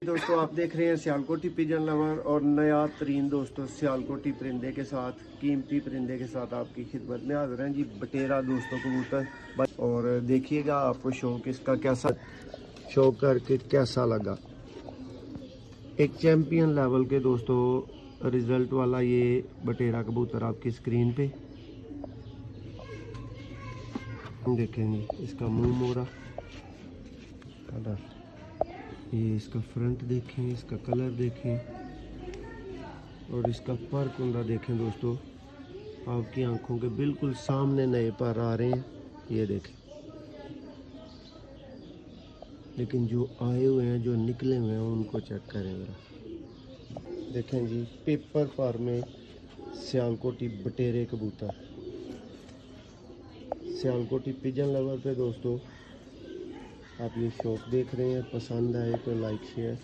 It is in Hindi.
दोस्तों आप देख रहे हैं सियालकोटी पिजन लवर और नया तरीन दोस्तों सियालकोटी परिंदे के साथ कीमती परिंदे के साथ आपकी खिदमत में हाजिर हैं जी। बटेरा दोस्तों कबूतर। और देखिएगा आपको शौक इसका कैसा शौक करके कैसा लगा। एक चैम्पियन लेवल के दोस्तों रिजल्ट वाला ये बटेरा कबूतर आपकी स्क्रीन पे देखेंगे। इसका मुंह मोड़ा, ये इसका फ्रंट देखें, इसका कलर देखें और इसका पर कुंडा देखें दोस्तों। आपकी आंखों के बिल्कुल सामने नए पर आ रहे हैं, ये देखें। लेकिन जो आए हुए हैं, जो निकले हुए हैं, उनको चेक करें जरा। देखें जी, पेपर पर में सियालकोटी बटेरे कबूतर। सियालकोटी पिजन लवर पे दोस्तों आप ये शौक देख रहे हैं। पसंद आए तो लाइक शेयर